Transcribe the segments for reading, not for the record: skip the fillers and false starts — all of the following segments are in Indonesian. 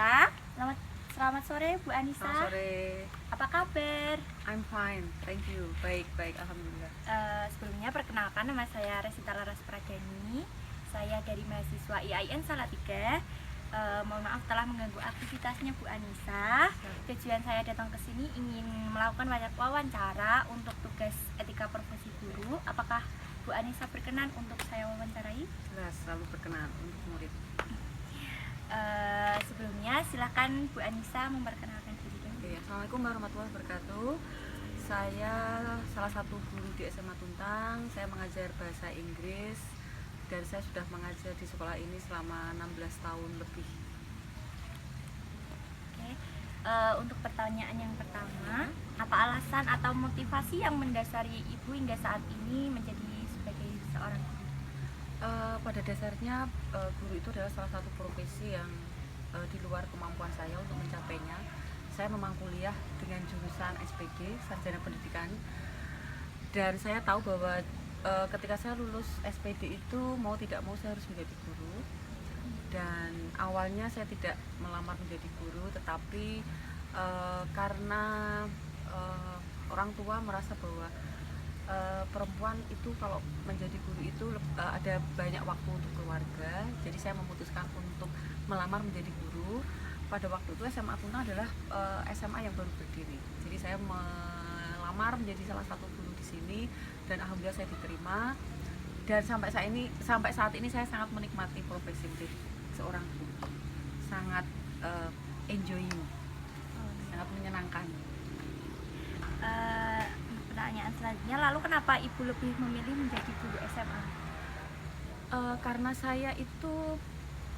Anissa. Selamat sore Bu Anissa. Selamat sore. Apa kabar? I'm fine, thank you. Baik, alhamdulillah. Sebelumnya perkenalkan, nama saya Resita Laras Pradani. Saya dari mahasiswa IAIN Salatiga. Mohon maaf telah mengganggu aktivitasnya Bu Anissa. Tujuan saya datang ke sini ingin melakukan wawancara untuk tugas etika profesi guru. Apakah Bu Anissa berkenan untuk saya wawancarai? Jelas, selalu berkenan untuk murid. Sebelumnya silakan Bu Anissa memperkenalkan diri dulu. Oke, Assalamualaikum warahmatullahi wabarakatuh. Saya salah satu guru di SMA Tuntang. Saya mengajar bahasa Inggris dan saya sudah mengajar di sekolah ini selama 16 tahun lebih. Oke. Untuk pertanyaan yang pertama, apa alasan atau motivasi yang mendasari Ibu hingga saat ini menjadi sebagai seorang guru? Pada dasarnya guru itu adalah salah satu profesi yang di luar kemampuan saya untuk mencapainya. Saya memang kuliah dengan jurusan SPG, Sarjana Pendidikan, dan saya tahu bahwa ketika saya lulus SPD itu mau tidak mau saya harus menjadi guru. Dan awalnya saya tidak melamar menjadi guru, tetapi karena orang tua merasa bahwa perempuan itu kalau menjadi guru itu ada banyak waktu untuk keluarga, jadi saya memutuskan untuk melamar menjadi guru. Pada waktu itu SMA Tuntang adalah SMA yang baru berdiri, jadi saya melamar menjadi salah satu guru di sini dan alhamdulillah saya diterima. Dan sampai saat ini saya sangat menikmati profesi menjadi seorang guru, sangat enjoying, sangat menyenangkan. Pertanyaan selanjutnya, lalu kenapa Ibu lebih memilih menjadi guru SMA? Karena saya itu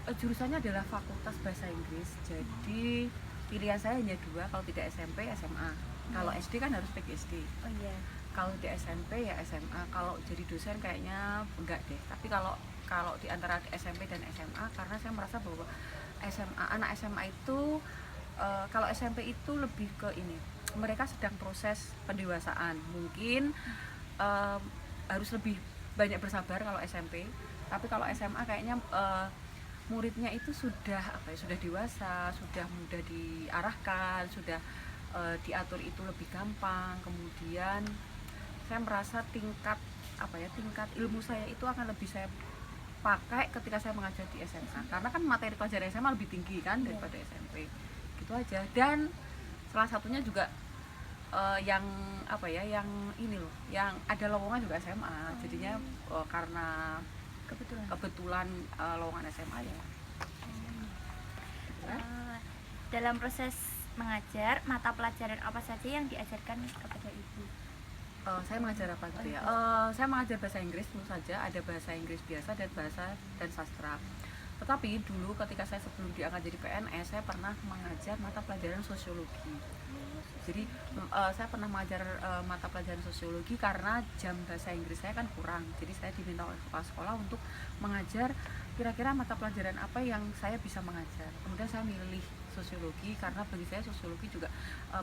jurusannya adalah Fakultas Bahasa Inggris, jadi pilihan saya hanya dua, kalau tidak SMP, SMA. Kalau SD kan harus PGSD. Oh iya. Kalau di SMP ya SMA. Kalau jadi dosen kayaknya enggak deh. Tapi kalau di antara SMP dan SMA, karena saya merasa bahwa anak SMA itu kalau SMP itu lebih ke ini, mereka sedang proses pendewasaan, mungkin harus lebih banyak bersabar kalau SMP. Tapi kalau SMA kayaknya muridnya itu sudah sudah dewasa, sudah mudah diarahkan, sudah diatur itu lebih gampang. Kemudian saya merasa tingkat ilmu saya itu akan lebih saya pakai ketika saya mengajar di SMA, karena kan materi pelajaran SMA lebih tinggi kan daripada SMP. Gitu aja. Dan salah satunya juga yang ini loh, yang ada lowongan juga SMA, jadinya karena kebetulan lowongan SMA ya. Dalam proses mengajar, mata pelajaran apa saja yang diajarkan kepada Ibu? Saya mengajar apa gitu ya? Saya mengajar bahasa Inggris tentu saja, ada bahasa Inggris biasa dan bahasa dan sastra. Tetapi dulu ketika saya sebelum diangkat jadi PNS, saya pernah mengajar mata pelajaran sosiologi. Jadi saya pernah mengajar mata pelajaran sosiologi karena jam bahasa Inggris saya kan kurang. Jadi saya diminta oleh kepala sekolah untuk mengajar kira-kira mata pelajaran apa yang saya bisa mengajar. Kemudian saya milih sosiologi karena bagi saya sosiologi juga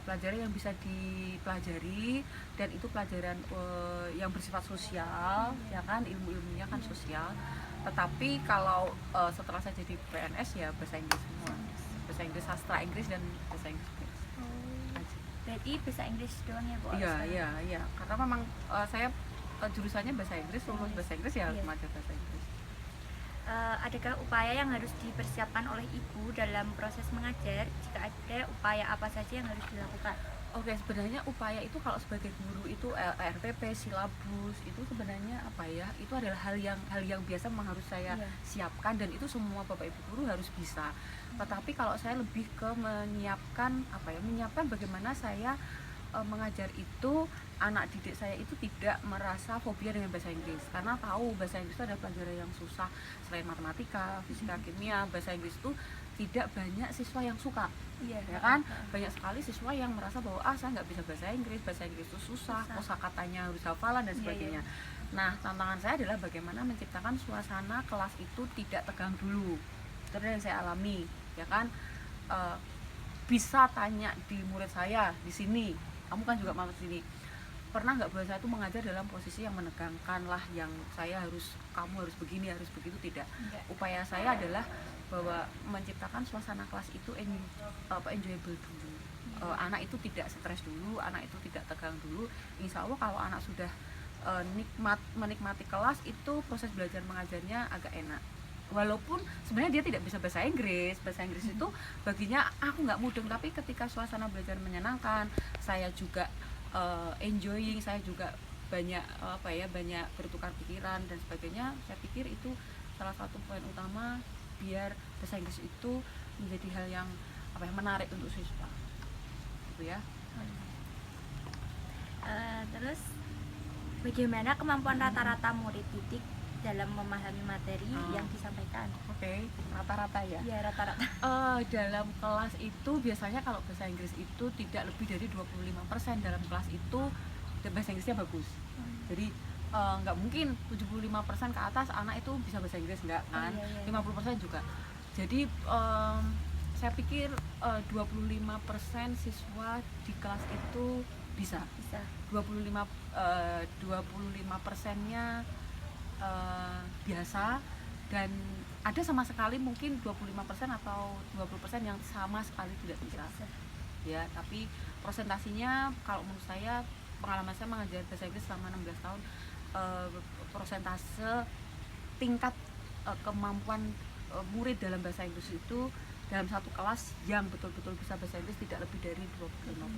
pelajaran yang bisa dipelajari, dan itu pelajaran yang bersifat sosial, ya kan, ilmu-ilmunya kan sosial. Tetapi kalau setelah saya jadi PNS ya bahasa Inggris semua, bahasa Inggris, sastra Inggris dan bahasa Inggris. Berarti bahasa Inggris doang ya Bu? Iya, karena memang saya jurusannya bahasa Inggris, lulus bahasa Inggris ya harus mengajar bahasa Inggris. Adakah upaya yang harus dipersiapkan oleh Ibu dalam proses mengajar? Jika ada, upaya apa saja yang harus dilakukan? Oke, sebenarnya upaya itu kalau sebagai guru itu RPP, silabus itu sebenarnya itu adalah hal yang biasa memang harus saya siapkan, dan itu semua Bapak Ibu guru harus bisa. Tetapi kalau saya lebih ke menyiapkan bagaimana saya mengajar itu, anak didik saya itu tidak merasa fobia dengan bahasa Inggris, karena tahu bahasa Inggris itu ada pelajaran yang susah selain matematika, fisika, kimia. Bahasa Inggris itu tidak banyak siswa yang suka, ya kan? Banyak sekali siswa yang merasa bahwa saya nggak bisa bahasa Inggris itu susah, kosakatanya harus hafalan dan sebagainya. Nah, tantangan saya adalah bagaimana menciptakan suasana kelas itu tidak tegang dulu. Itu yang saya alami, ya kan? Bisa tanya di murid saya di sini, kamu kan juga mau sini, pernah nggak bahwa saya itu mengajar dalam posisi yang menegangkan lah, yang kamu harus begini, harus begitu, tidak. Enggak. Upaya saya adalah bahwa menciptakan suasana kelas itu enjoyable dulu. Anak itu tidak stres dulu, anak itu tidak tegang dulu. Insya Allah kalau anak sudah menikmati kelas, itu proses belajar mengajarnya agak enak. Walaupun sebenarnya dia tidak bisa bahasa Inggris itu baginya aku nggak mudeng, tapi ketika suasana belajar menyenangkan, saya juga enjoying, saya juga banyak banyak bertukar pikiran dan sebagainya. Saya pikir itu salah satu poin utama biar bahasa Inggris itu menjadi hal yang menarik untuk siswa, gitu ya. Terus bagaimana kemampuan rata-rata murid didik dalam memahami materi yang disampaikan? Oke, rata-rata ya? Ya, rata-rata. Dalam kelas itu biasanya kalau bahasa Inggris itu tidak lebih dari 25% dalam kelas itu bahasa Inggrisnya bagus. Jadi nggak mungkin 75% ke atas anak itu bisa bahasa Inggris, nggak kan? 50% juga. Jadi saya pikir 25% siswa di kelas itu bisa. 25%-nya biasa, dan ada sama sekali mungkin 25% atau 20% yang sama sekali tidak bisa. Ya, tapi prosentasinya kalau menurut saya, pengalaman saya mengajar bahasa Inggris selama 16 tahun, prosentase tingkat kemampuan murid dalam bahasa Inggris itu dalam satu kelas yang betul-betul bisa bahasa Inggris tidak lebih dari 25%.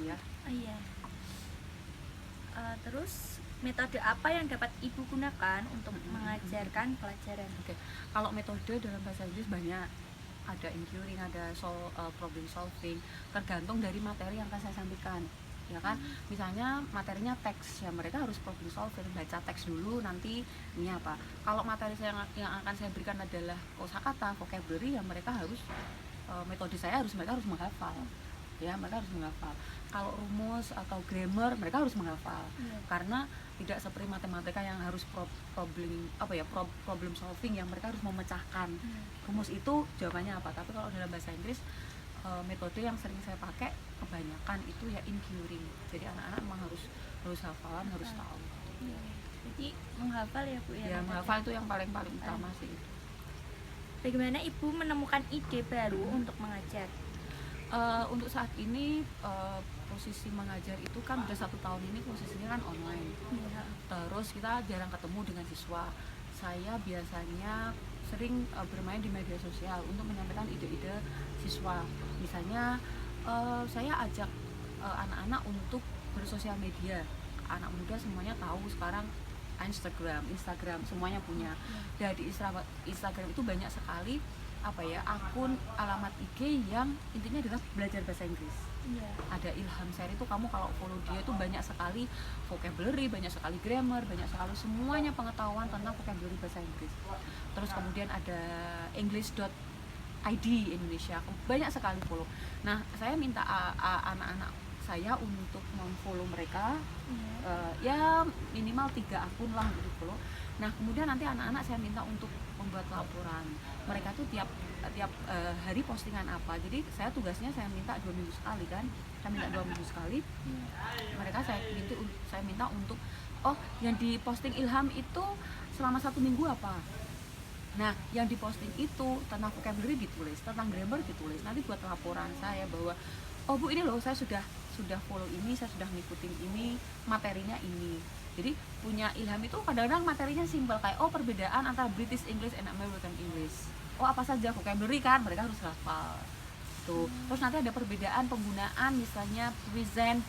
Ya. Iya. Terus metode apa yang dapat Ibu gunakan untuk mengajarkan pelajaran? Oke. Kalau metode dalam bahasa Inggris banyak, ada inquiring, ada problem solving, tergantung dari materi yang akan saya sampaikan, ya kan. Misalnya materinya teks, ya mereka harus problem solving, baca teks dulu, nanti ini apa. Kalau materi yang akan saya berikan adalah kosakata, vocabulary, ya mereka harus metode saya mereka harus menghafal. Ya, mereka harus menghafal. Kalau rumus atau grammar mereka harus menghafal. Karena tidak seperti matematika yang harus problem solving, yang mereka harus memecahkan rumus itu jawabannya apa. Tapi kalau dalam bahasa Inggris, metode yang sering saya pakai kebanyakan itu ya inquiring. Jadi anak-anak memang harus hafalan, harus tahu. Jadi menghafal ya Bu ya. Ya, menghafal itu yang paling utama sih. Bagaimana Ibu menemukan ide baru untuk mengajar? Untuk saat ini posisi mengajar itu kan udah 1 tahun ini posisinya kan online. Terus kita jarang ketemu dengan siswa. Saya biasanya sering bermain di media sosial untuk menyampaikan ide-ide siswa. Misalnya saya ajak anak-anak untuk bersosial media. Anak muda semuanya tahu sekarang Instagram semuanya punya. Dan di Instagram itu banyak sekali akun alamat IG yang intinya adalah belajar bahasa Inggris. Ada Ilham Seri itu, kamu kalau follow dia itu banyak sekali vocabulary, banyak sekali grammar, banyak sekali semuanya pengetahuan tentang vocabulary bahasa Inggris. Terus kemudian ada english.id Indonesia, banyak sekali follow. Nah, saya minta anak-anak saya untuk memfollow mereka, ya minimal 3 akun lah untuk follow. Nah, kemudian nanti anak-anak saya minta untuk membuat laporan. Mereka tuh tiap hari postingan apa. Jadi saya tugasnya saya minta 2 minggu sekali kan. Saya minta 2 minggu sekali. Mereka saya minta untuk yang diposting Ilham itu selama 1 minggu apa. Nah, yang diposting itu tentang vocabulary ditulis, tentang grammar ditulis. Nanti buat laporan saya bahwa Bu, ini loh saya sudah follow ini, saya sudah ngikutin ini, materinya ini. Jadi punya Ilham itu kadang-kadang materinya simpel kayak perbedaan antara British English and American English. Apa saja vocabulary kan mereka harus hafal. Tuh. Terus nanti ada perbedaan penggunaan, misalnya present.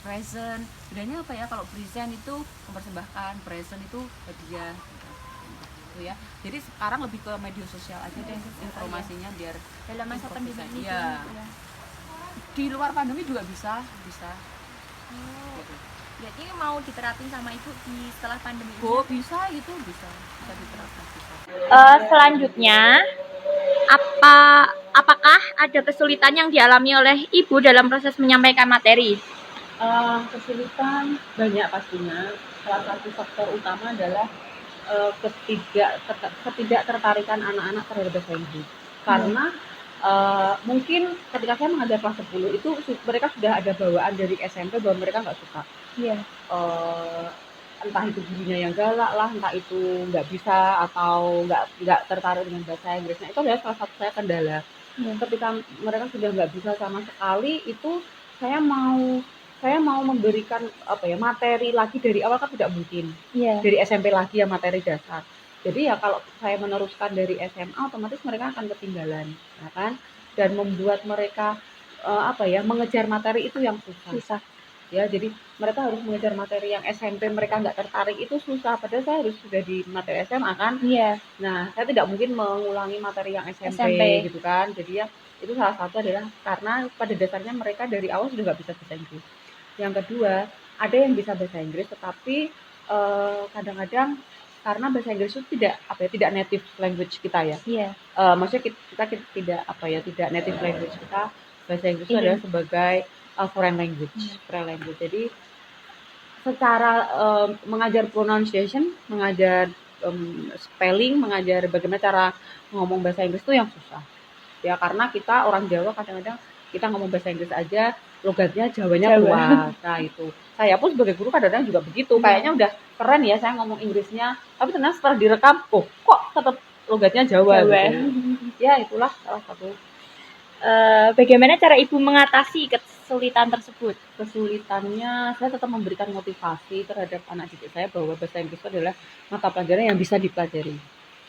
Bedanya apa ya? Kalau present itu mempersembahkan, present itu hadiah. Gitu ya. Jadi sekarang lebih ke media sosial aja deh informasinya biar dalam masa pandemi ini ya. Di luar pandemi juga bisa. Jadi mau diterapin sama Ibu di setelah pandemi ini? Bisa diterapkan. Selanjutnya, apakah ada kesulitan yang dialami oleh Ibu dalam proses menyampaikan materi? Kesulitan banyak pastinya. Salah satu faktor utama adalah ketidaktertarikan anak-anak terhadap bahasa Inggris. Karena Mungkin ketika saya mengajar kelas 10 itu mereka sudah ada bawaan dari SMP bahwa mereka nggak suka. Iya. Entah itu gurunya yang galak lah, entah itu nggak bisa atau nggak tertarik dengan bahasa Inggris. Nah itu adalah salah satu saya kendala. Iya. Ketika mereka sudah nggak bisa sama sekali, itu saya mau memberikan materi lagi dari awal kan tidak mungkin. Iya. Dari SMP lagi ya materi dasar. Jadi ya kalau saya meneruskan dari SMA otomatis mereka akan ketinggalan, ya kan? Dan membuat mereka mengejar materi itu yang susah. Ya, jadi mereka harus mengejar materi yang SMP mereka nggak tertarik itu susah. Padahal saya harus sudah di materi SMA kan. Iya. Nah, saya tidak mungkin mengulangi materi yang SMP. Gitu kan. Jadi ya itu salah satu adalah karena pada dasarnya mereka dari awal sudah nggak bisa bahasa Inggris. Yang kedua, ada yang bisa bahasa Inggris tetapi kadang-kadang karena bahasa Inggris itu tidak native language kita ya. Iya. Maksudnya kita tidak native language kita. Bahasa Inggris itu adalah sebagai foreign language. Jadi secara mengajar pronunciation, mengajar spelling, mengajar bagaimana cara ngomong bahasa Inggris itu yang susah. Ya karena kita orang Jawa kadang-kadang kita ngomong bahasa Inggris aja logatnya Jawanya keluar. Nah itu. Saya pun sebagai guru kadang-kadang juga begitu. Kayaknya udah keren ya saya ngomong Inggrisnya, tapi ternyata setelah direkam, kok tetap logatnya Jawa. Gitu. Ya itulah salah satu. Bagaimana cara Ibu mengatasi kesulitan tersebut? Kesulitannya saya tetap memberikan motivasi terhadap anak didik saya bahwa bahasa Inggris itu adalah mata pelajaran yang bisa dipelajari.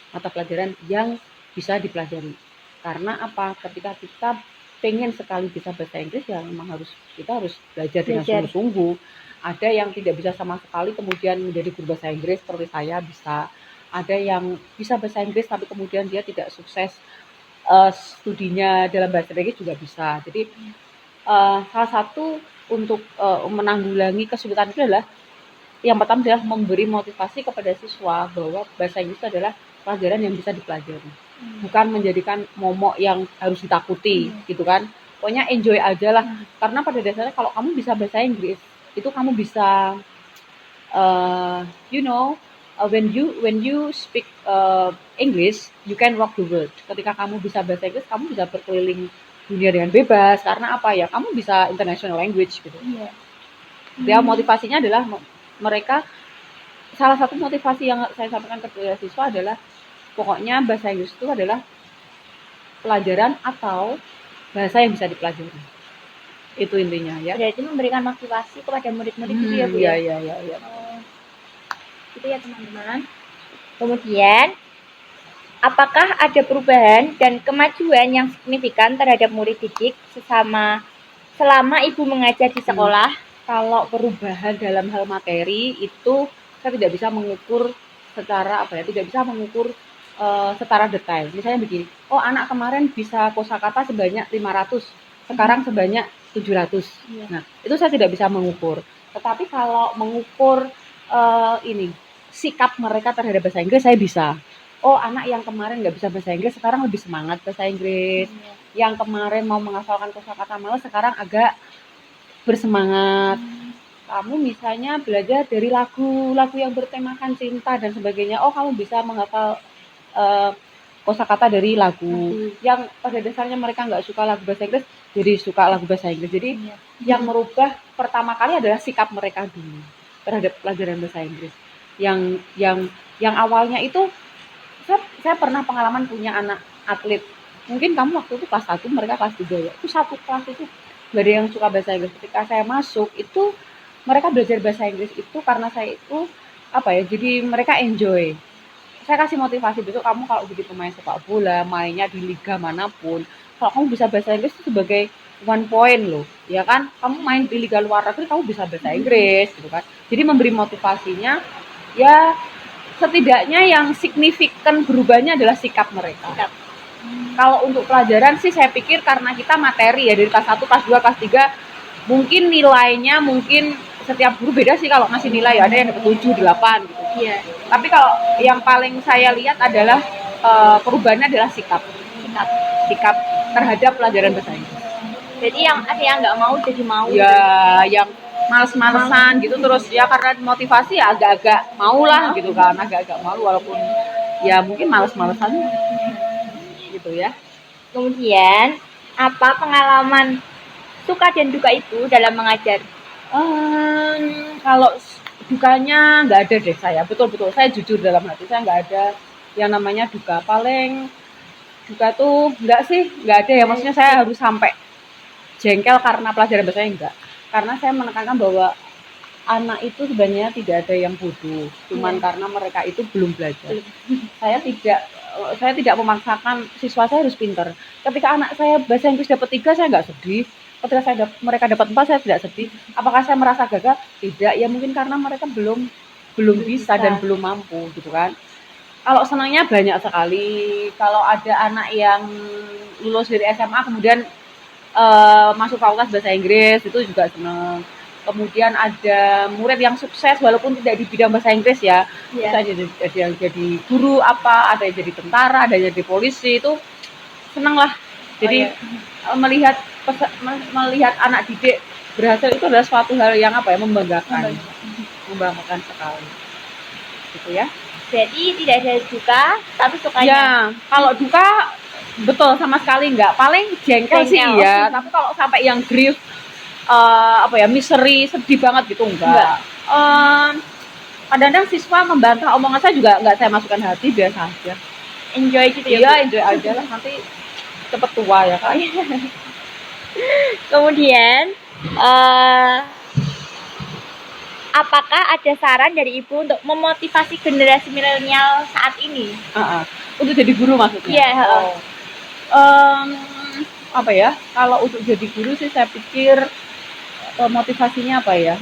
Mata pelajaran yang bisa dipelajari. Karena apa? Ketika kita pengen sekali bisa bahasa Inggris ya memang kita harus belajar dengan sungguh-sungguh. Ada yang tidak bisa sama sekali kemudian menjadi guru bahasa Inggris seperti saya bisa. Ada yang bisa bahasa Inggris tapi kemudian dia tidak sukses studinya dalam bahasa Inggris juga bisa. Jadi salah satu untuk menanggulangi kesulitan itu adalah yang pertama adalah memberi motivasi kepada siswa bahwa bahasa Inggris adalah pelajaran yang bisa dipelajari, bukan menjadikan momok yang harus ditakuti, gitu kan? Pokoknya enjoy aja lah, karena pada dasarnya kalau kamu bisa bahasa Inggris itu kamu bisa when you speak English, you can rock the world. Ketika kamu bisa bahasa Inggris, kamu bisa berkeliling dunia dengan bebas. Karena apa ya? Kamu bisa international language gitu. Iya. Ya motivasinya adalah mereka. Salah satu motivasi yang saya sampaikan kepada siswa adalah pokoknya bahasa Inggris itu adalah pelajaran atau bahasa yang bisa dipelajari. Itu intinya ya. Berarti memberikan motivasi kepada murid-murid itu ya Bu ya? Iya. Gitu ya teman-teman. Kemudian apakah ada perubahan dan kemajuan yang signifikan terhadap murid didik selama Ibu mengajar di sekolah? Kalau perubahan dalam hal materi itu saya tidak bisa mengukur secara detail. Misalnya begini, anak kemarin bisa kosakata sebanyak 500, sekarang sebanyak 700. Iya. Nah, itu saya tidak bisa mengukur. Tetapi kalau mengukur sikap mereka terhadap bahasa Inggris saya bisa. Anak yang kemarin nggak bisa bahasa Inggris sekarang lebih semangat bahasa Inggris. Yang kemarin mau menghafalkan kosakata malas sekarang agak bersemangat. Kamu misalnya belajar dari lagu yang bertemakan cinta dan sebagainya. Kamu bisa menghafal kosakata dari lagu. Yang pada dasarnya mereka nggak suka lagu bahasa Inggris, jadi suka lagu bahasa Inggris. Jadi yang merubah pertama kali adalah sikap mereka dulu terhadap pelajaran bahasa Inggris. Yang awalnya itu saya pernah pengalaman punya anak atlet. Mungkin kamu waktu itu kelas 1, mereka kelas 3 ya. Itu satu kelas itu nggak ada yang suka bahasa Inggris. Ketika saya masuk itu mereka belajar bahasa Inggris itu karena saya itu jadi mereka enjoy. Saya kasih motivasi besok kamu kalau jadi pemain sepak bola, mainnya di liga manapun, kalau kamu bisa bahasa Inggris itu sebagai 1 point loh, ya kan? Kamu main di liga luar negeri kamu bisa bahasa Inggris gitu kan. Jadi memberi motivasinya ya setidaknya yang signifikan berubahnya adalah sikap mereka. Kalau untuk pelajaran sih saya pikir karena kita materi ya dari kelas 1, kelas 2, kelas 3 mungkin nilainya setiap guru beda sih kalau ngasih nilai, ada yang dapat 7, 8 gitu. Iya. Tapi kalau yang paling saya lihat adalah perubahannya adalah sikap terhadap pelajaran bahasa Inggris. Jadi yang ada yang nggak mau jadi mau. Ya, yang males-malesan gitu terus ya karena motivasi ya agak-agak mau lah gitu kan, agak-agak malu walaupun ya mungkin males-malesan gitu ya. Kemudian, apa pengalaman suka dan duka itu dalam mengajar? Kalau dukanya nggak ada deh saya, betul-betul saya jujur dalam hati saya nggak ada yang namanya duka. Paling duka tuh nggak ada ya, maksudnya saya harus sampai jengkel karena pelajaran bahasanya enggak. Karena saya menekankan bahwa anak itu sebenarnya tidak ada yang bodoh, cuman karena mereka itu belum belajar. Saya tidak memaksakan siswa saya harus pintar. Ketika anak saya bahasa Inggris dapat 3, saya nggak sedih. Ketika mereka dapat 4, saya tidak sedih. Apakah saya merasa gagal? Tidak. Ya mungkin karena mereka belum bisa dan belum mampu gitu kan. Kalau senangnya banyak sekali. Kalau ada anak yang lulus dari SMA kemudian masuk fakultas bahasa Inggris, itu juga senang. Kemudian ada murid yang sukses walaupun tidak di bidang bahasa Inggris ya, bisa ada yang jadi guru apa, ada yang jadi tentara, ada yang jadi polisi, itu senang lah. Jadi melihat anak didik berhasil itu adalah suatu hal yang membanggakan sekali gitu ya. Jadi tidak ada duka, tapi sukanya. Ya, kalau duka betul sama sekali enggak. Paling jengkel sih ya, tapi kalau sampai yang grief misery, sedih banget gitu enggak. Kadang-kadang siswa membantah omongan saya juga enggak saya masukkan hati, biasa aja. Enjoy gitu ya. Iya, enjoy aja lah, nanti cepet tua ya kan. Kemudian apakah ada saran dari Ibu untuk memotivasi generasi milenial saat ini? Untuk jadi guru maksudnya? Iya. Kalau untuk jadi guru sih saya pikir motivasinya apa ya?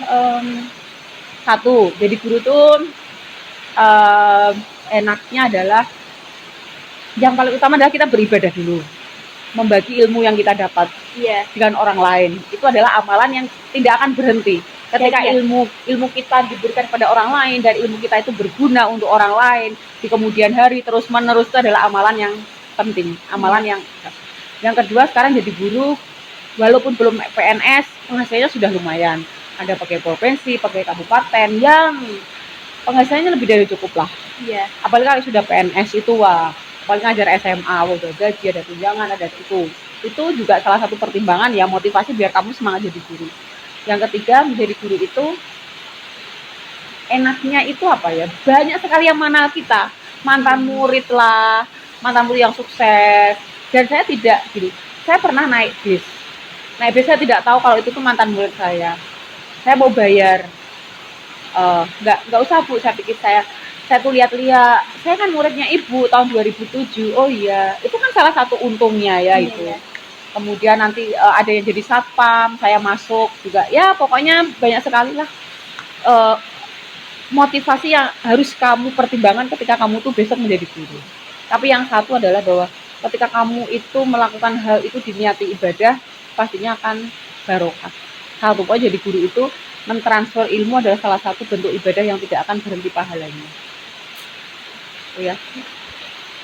Satu, jadi guru tuh enaknya adalah yang paling utama adalah kita beribadah dulu, membagi ilmu yang kita dapat dengan orang lain. Itu adalah amalan yang tidak akan berhenti. Ketika ilmu kita diberikan pada orang lain dan ilmu kita itu berguna untuk orang lain di kemudian hari terus menerus, itu adalah amalan yang penting, amalan yang kedua. Sekarang jadi guru walaupun belum PNS, penghasilannya sudah lumayan. Ada pakai provinsi, pakai kabupaten yang penghasilannya lebih dari cukup lah. Iya. Apalagi kalau sudah PNS itu paling ngajar SMA, udah gaji, ada tunjangan, ada itu. Itu juga salah satu pertimbangan ya, motivasi biar kamu semangat jadi guru. Yang ketiga, menjadi guru itu enaknya itu banyak sekali yang mengenal kita, mantan murid lah, mantan murid yang sukses. Dan saya tidak gini, saya pernah naik bis saya tidak tahu kalau itu tuh mantan murid saya mau bayar. Nggak usah Bu, saya pikir saya tuh lihat-lihat, saya kan muridnya Ibu tahun 2007. Oh iya, itu kan salah satu untungnya ya itu. Kemudian nanti ada yang jadi satpam, saya masuk juga. Ya pokoknya banyak sekali lah motivasi yang harus kamu pertimbangkan ketika kamu tuh besok menjadi guru. Tapi yang satu adalah bahwa ketika kamu itu melakukan hal itu diniati ibadah, pastinya akan barokah. Satu poin, jadi guru itu mentransfer ilmu adalah salah satu bentuk ibadah yang tidak akan berhenti pahalanya. Oh ya.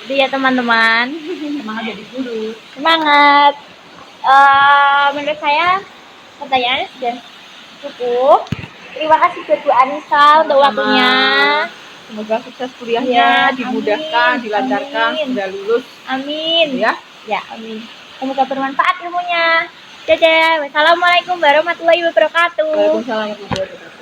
Iya teman-teman, semangat jadi guru. Semangat. Menurut saya pertanyaannya sudah cukup. Terima kasih buat Bu Anissa untuk waktunya. Semoga sukses kuliahnya, dimudahkan, dilancarkan, sudah lulus. Amin. Ya, amin. Semoga bermanfaat ilmunya. Dadah. Wassalamualaikum warahmatullahi wabarakatuh. Waalaikumsalam warahmatullahi wabarakatuh.